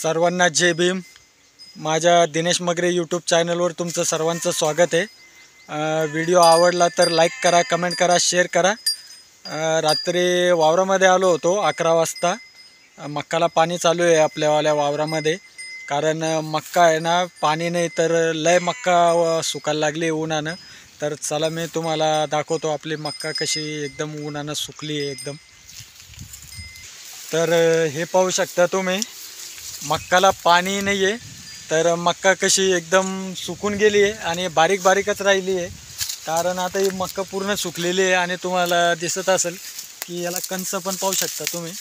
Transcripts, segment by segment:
सर्वांना जय भीम। माझ्या दिनेश मगरे यूट्यूब चॅनलवर तुमचं सर्वांचं स्वागत आहे। व्हिडिओ आवडला तर लाईक करा, कमेंट करा, शेअर करा। रात्री वावरामध्ये आलो होतो 11 वाजता। मक्काला पाणी चालू आहे आपल्यावाल्या वावरामध्ये, कारण मक्का आहे ना, पाणी नाही तर लय मक्का सुकायला लागली उन्हानं। तर चला मी तुम्हाला दाखवतो आपली मक्का कशी एकदम उन्हानं सुकली आहे एकदम। तर हे पाहू शकता तुम्ही, मक्काला पाणी नाही आहे तर मक्का कशी एकदम सुकून गेली आहे आणि बारीक बारीकच राहिली आहे। कारण आता ही मक्का पूर्ण सुकलेली आहे आणि तुम्हाला दिसत असेल की याला कंस पण पाहू शकता तुम्ही।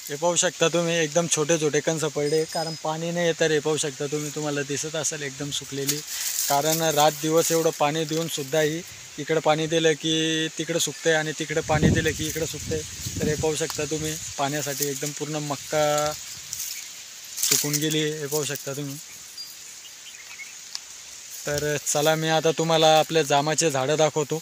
हे पाहू शकता तुम्ही एकदम छोटे छोटे कंस पडले, कारण पाणी नाही आहे तर हे पाहू शकता तुम्ही, तुम्हाला दिसत असेल एकदम सुकलेली। कारण रात दिवस एवढं पाणी देऊन सुद्धाही इकडं पाणी दिलं की तिकडं सुकते आणि तिकडं पाणी दिलं की इकडं सुकते। तर हे पाहू शकता तुम्ही, पाण्यासाठी एकदम पूर्ण मक्का सुकून गेली, हे पाहू शकता तुम्ही। तर चला मी आता तुम्हाला आपल्या जामाचे झाडं दाखवतो।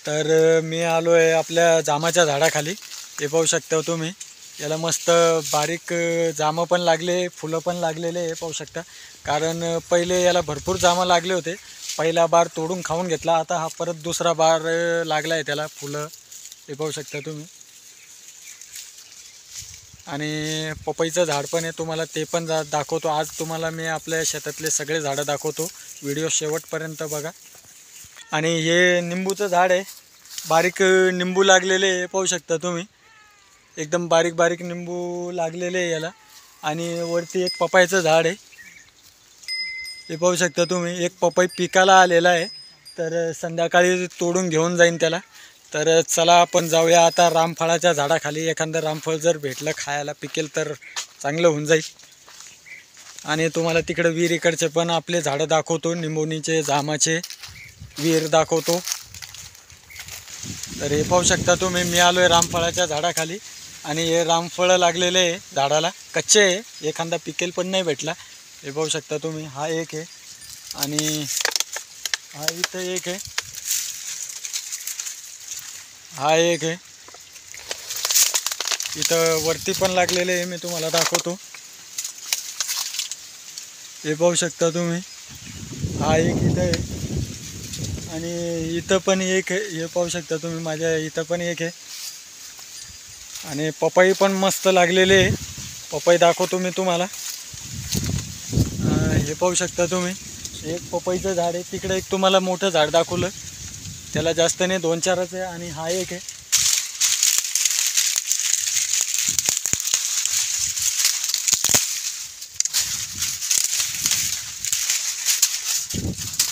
तर मी आलो आहे आपल्या जामाच्या झाडाखाली, हे पाहू शकता तुम्ही। याला मस्त बारीक जामं पण लागले, फुलं पण लागलेले, हे पाहू शकता। कारण पहिले याला भरपूर जामं लागले होते, पहिला बार तोडून खाऊन घेतला, आता हा परत दुसरा बार लागला आहे त्याला फुलं, हे पाहू शकता तुम्ही। आणि पपईचं झाड पण आहे, तुम्हाला ते पण दाखवतो। आज तुम्हाला मी आपल्या शेतातले सगळे झाडं दाखवतो, व्हिडिओ शेवटपर्यंत बघा। आणि हे निंबूचं झाड आहे, बारीक निंबू लागलेले, हे पाहू शकता तुम्ही। एकदम बारीक बारीक निंबू लागलेले आहे याला। आणि वरती एक पपईचं झाड आहे, हे पाहू शकता तुम्ही। एक पपई पिकाला आलेला आहे, तर संध्याकाळी तोडून घेऊन जाईन त्याला। तर चला आपण जाऊया आता रामफळाच्या झाडाखाली, एखादं रामफळ जर भेटलं खायला पिकेल तर चांगलं होऊन जाईल। आणि तुम्हाला तिकडे विहिरीकडचे पण आपले झाडं दाखवतो, निंबोनीचे, जामाचे विहीर दाखवतो। तर हे पाहू शकता तुम्ही, मी आलो आहे रामफळाच्या झाडाखाली आणि हे रामफळं लागलेले आहे झाडाला, कच्चे आहे, एखादा पिकेल पण नाही भेटला, हे पाहू शकता तुम्ही। हा एक आहे आणि हा इथं एक आहे, हा एक आहे, इथं वरती पण लागलेले आहे, मी तुम्हाला दाखवतो, हे पाहू शकता तुम्ही। हा एक इथं आहे आणि इथं पण एक आहे, हे पाहू शकता तुम्ही, माझ्या इथं पण एक आहे। आणि पपई पण मस्त लागलेले आहे, पपई दाखवतो मी तुम्हाला। हे पाहू शकता तुम्ही, एक पपईचं झाड आहे, तिकडे एक तुम्हाला मोठं झाड दाखवलं, त्याला जास्त नाही, 2-4च आहे। आणि हा एक आहे,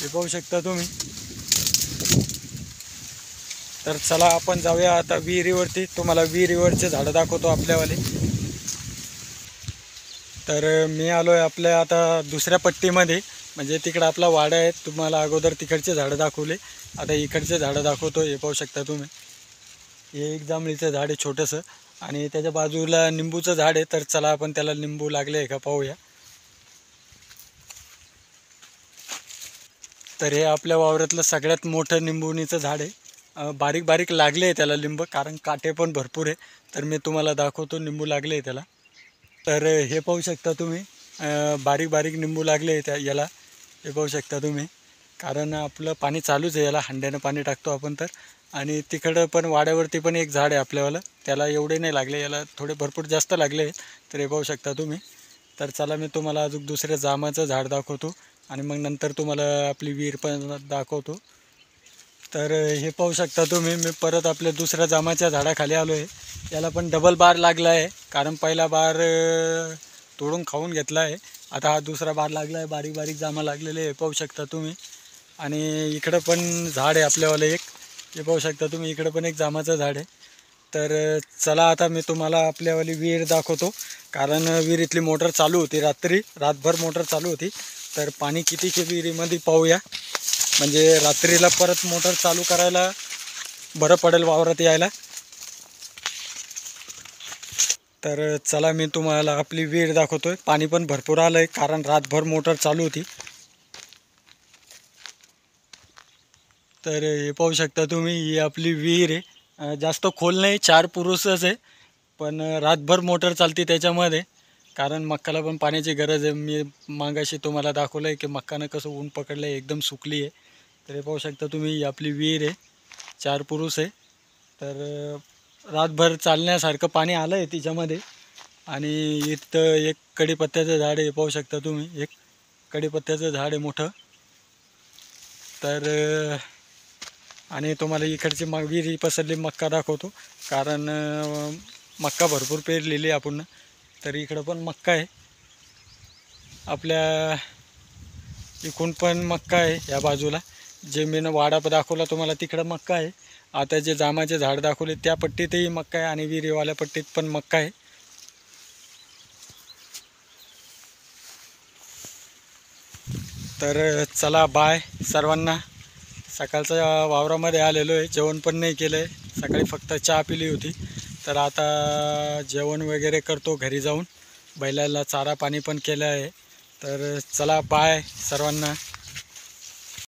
हे पाहू शकता तुम्ही। तर चला आपण जाऊया आता विहिरीवरती, तुम्हाला विहिरीवरचे झाडं दाखवतो आपल्यावाले। तर मी आलो आहे आपल्या आता दुसऱ्या पट्टीमध्ये, म्हणजे तिकडं आपला वाडा आहे, तुम्हाला अगोदर तिकडचे झाडं दाखवले, आता इकडचे झाडं दाखवतो। हे पाहू शकता तुम्ही, हे एक जांभळीचं झाड आहे छोटंसं आणि त्याच्या बाजूला निंबूचं झाड आहे। तर चला आपण त्याला निंबू लागले आहे का पाहूया। तर हे आपल्या वावरातलं सगळ्यात मोठं निंबुनीचं झाड आहे, बारीक बारीक लागले आहे त्याला लिंब, कारण काटे पण भरपूर आहे। तर मी तुम्हाला दाखवतो, निंबू लागले आहे त्याला। तर हे पाहू शकता तुम्ही, बारीक बारीक निंबू लागले आहे त्या याला, हे पाहू शकता तुम्ही। कारण आपलं पाणी चालूच आहे, याला हंड्यानं पाणी टाकतो आपण तर। आणि तिकडं पण वाड्यावरती पण एक झाड आहे आपल्यावालं, त्याला एवढे नाही लागले, याला थोडे भरपूर जास्त लागले आहे, तर हे पाहू शकता तुम्ही। तर चला मी तुम्हाला अजून दुसऱ्या जामाचं झाड दाखवतो आणि मग नंतर तुम्हाला आपली विहीर पण दाखवतो। तर हे पाहू शकता तुम्ही, मी परत आपल्या दुसऱ्या जामाच्या झाडाखाली आलो आहे, याला पण डबल बार लागला आहे, कारण पहिला बार तोडून खाऊन घेतला आहे, आता हा दुसरा बार लागला आहे, बारीक बारीक जामा लागलेले आहे, पाहू शकता तुम्ही। आणि इकडं पण झाड आहे आपल्यावालं एक, हे पाहू शकता तुम्ही, इकडं पण एक जामाचं झाड आहे। तर चला आता मी तुम्हाला आपल्यावाली विहीर दाखवतो, कारण विहिरीतली मोटर चालू होती, रातभर मोटर चालू होती। तर पाणी किती के विहिरीमध्ये पाहूया, म्हणजे रात्रीला परत मोटर चालू करायला बरं पडेल वावरात यायला। तर चला मी तुम्हाला आपली विहीर दाखवतोय, पाणी पण भरपूर आलं आहे, कारण रातभर मोटर चालू होती। तर हे पाहू शकता तुम्ही, ही आपली विहीर आहे, जास्त खोल नाही, 4 पुरुषच आहे। पण रातभर मोटर चालते त्याच्यामध्ये, कारण मक्काला पण पाण्याची गरज आहे. मी मागाशी तुम्हाला दाखवलं आहे की मक्कानं कसं ऊन पकडलं आहे, एकदम सुकली आहे. तर हे पाहू शकता तुम्ही, ही आपली विहीर आहे, 4 पुरुष आहे. तर रातभर चालण्यासारखं पाणी आलं आहे तिच्यामध्ये. आणि इथं एक कढीपत्त्याचं झाड आहे, पाहू शकता तुम्ही, एक कढीपत्त्याचं झाड आहे मोठं. तर आणि तुम्हाला इकडची विहिरी पसरली मक्का दाखवतो, कारण मक्का भरपूर पेरलेली आपण. तर इकडं पण मक्का आहे, आपल्या इकडून पण मक्का आहे. या बाजूला जे मी वाडा दाखवला तुम्हाला तिकडं मक्का आहे. आता जे जामाचे झाड दाखवले त्या पट्टीतही मक्का आहे आणि विहिरीवाल्या पट्टीत पण मक्का आहे. तर चला बाय सर्वांना. सकाळच्या वावरामध्ये आलेलो आहे, जेवण पण नाही केलं आहे, सकाळी फक्त चहा पिली होती. तर आता जेवण वगैरे करतो घरी जाऊन, बैलाला चारा पाणी पण केलं आहे. तर चला बाय सर्वांना.